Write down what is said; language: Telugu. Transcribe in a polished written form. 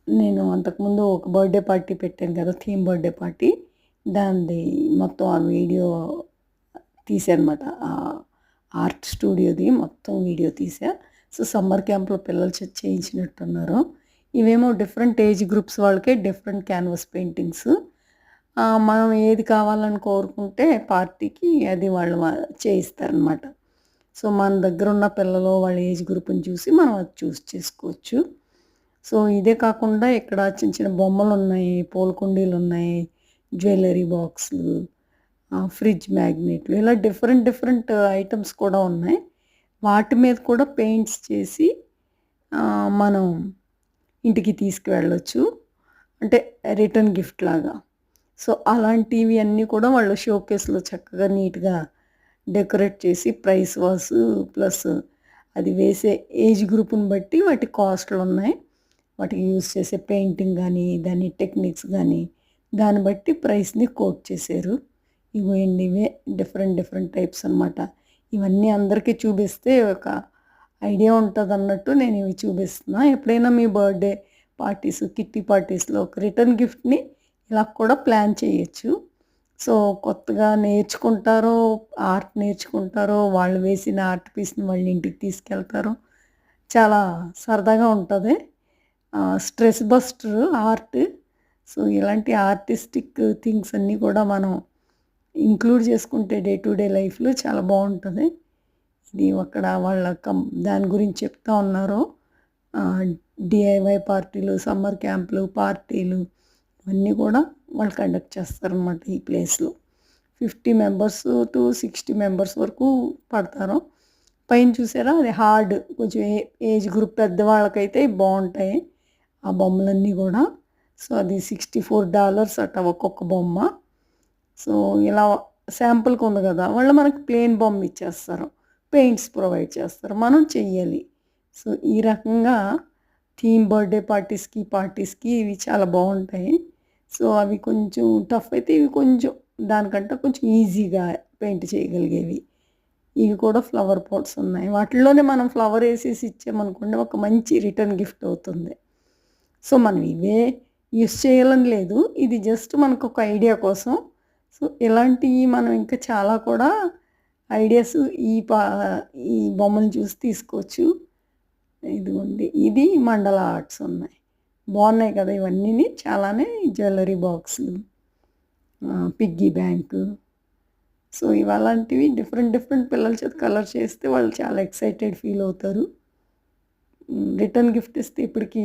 నేను అంతకుముందు ఒక బర్త్‌డే పార్టీ పెట్టాను కదా! Theme birthday party. దానిది మొత్తం ఆ వీడియో తీశానమాట. ఆర్ట్ స్టూడియోది మొత్తం వీడియో తీశా. సో, సమ్మర్ క్యాంప్‌లో పిల్లల చేత చేయించినట్టున్నారు. ఇవేమో డిఫరెంట్ ఏజ్ గ్రూప్స్ వాళ్ళకే డిఫరెంట్ క్యాన్వాస్ పెయింటింగ్స్. మనం ఏది కావాలని కోరుకుంటే పార్టీకి అది వాళ్ళు చేయిస్తారనమాట. సో, మన దగ్గరున్న పిల్లలు వాళ్ళ ఏజ్ గ్రూప్‌ని చూసి మనం అది చూస్ చేసుకోవచ్చు. సో, ఇదే కాకుండా ఇక్కడ చిన్న చిన్న బొమ్మలున్నాయి, పూల కుండీలున్నాయి, జ్యువెల్లరీ బాక్సులు, ఫ్రిడ్జ్ మ్యాగ్నెట్లు ఇలా డిఫరెంట్ డిఫరెంట్ ఐటెమ్స్ కూడా ఉన్నాయి. వాటి మీద కూడా పెయింట్స్ చేసి మనం ఇంటికి తీసుకువెళ్ళొచ్చు. అంటే రిటర్న్ గిఫ్ట్ లాగా. సో, అలాంటివి అన్నీ కూడా వాళ్ళు షోకేస్‌లో చక్కగా నీట్‌గా డెకరేట్ చేసి ప్రైస్ వాసు ప్లస్ అది వేసే ఏజ్ గ్రూప్‌ని బట్టి వాటి కాస్ట్‌లున్నాయి. వాటికి యూజ్ చేసే పెయింటింగ్ గానీ, దాని టెక్నిక్స్ గానీ, దాన్ని బట్టి ప్రైస్‌ని కోట్ చేశారు. ఇగోండి ఇవే డిఫరెంట్ డిఫరెంట్ టైప్స్ అనమాట. ఇవన్నీ అందరికీ చూపిస్తే ఒక ఐడియా ఉంటదన్నట్టు నేను ఇవి చూపిస్తున్నా. ఎప్పుడైనా మీ బర్త్‌డే పార్టీస్, కిట్టి పార్టీస్‌లో ఒక రిటర్న్ గిఫ్ట్‌ని ఇలా కూడా ప్లాన్ చేయొచ్చు. సో, కొత్తగా నేర్చుకుంటారో, ఆర్ట్ నేర్చుకుంటారో, వాళ్ళు వేసిన ఆర్ట్ పీస్‌ని వాళ్ళ ఇంటికి తీసుకెళ్తారు. చాలా సరదాగా ఉంటది. Stress buster art. సో, ఇలాంటి ఆర్టిస్టిక్ థింగ్స్ అన్నీ కూడా మనం ఇంక్లూడ్ చేసుకుంటే డే టు డే లైఫ్‌లో చాలా బావుంటది. ఇది అక్కడ వాళ్ళ దాని గురించి చెప్తా ఉన్నారు. ఆహ్, డీఐవై పార్టీలు, సమ్మర్ క్యాంపులు, పార్టీలు ఇవన్నీ కూడా వాళ్ళు కండక్ట్ చేస్తారనమాట ఈ ప్లేస్‌లో. 50 మెంబర్స్ టు 60 మెంబర్స్ వరకు పడతారు. పైన చూసారా అది హార్డ్ కొంచెం ఏజ్ గ్రూప్ పెద్దవాళ్ళకైతే బావుంటాయి. ఆ బొమ్మలన్నీ గూడా. సో, అది $64 అట ఒక్కొక్క బొమ్మ. సో, ఇలా శాంపుల్‌కి ఉంది గదా! వాళ్ళు మనకి ప్లెయిన్ బొమ్మ ఇచ్చేస్తారు. పెయింట్స్ ప్రొవైడ్ చేస్తారు. మనం చెయ్యాలి. సో, ఈ రకంగా థీమ్ బర్త్‌డే పార్టీస్‌కి ఇవి చాలా బావుంటాయి. సో, అవి కొంచెం టఫ్ అయితే ఇవి కొంచెం దానికంటే కొంచెం ఈజీగా పెయింట్ చేయగలిగేవి. ఇవి కూడా ఫ్లవర్ పాట్స్ ఉన్నాయి. వాటిల్లోనే మనం ఫ్లవర్ ఏసేసి ఇచ్చామనుకోండి ఒక మంచి రిటర్న్ గిఫ్ట్ అవుతుంది. సో, మనం ఇవే యూజ్ చేయాలని లేదు. ఇది జస్ట్ మనకొక ఐడియా కోసం. సో, ఇలాంటియి మనం ఇంకా చాలా కూడా ఐడియాస్ ఈ పా ఈ బొమ్మలు చూసి తీసుకోవచ్చు. ఇదిగోండి. ఇది మండల ఆర్ట్స్ ఉన్నాయి. బావున్నాయి కదా! ఇవన్నీని చాలానే జ్యువెల్లరీ బాక్సులు, పిగ్గీ బ్యాంకు. సో, ఇవలాంటివి డిఫరెంట్ డిఫరెంట్ పిల్లల చేత కలర్ చేస్తే వాళ్ళు చాలా ఎక్సైటెడ్ ఫీల్ అవుతారు. రిటర్న్ గిఫ్ట్ ఇస్తే ఇప్పటికి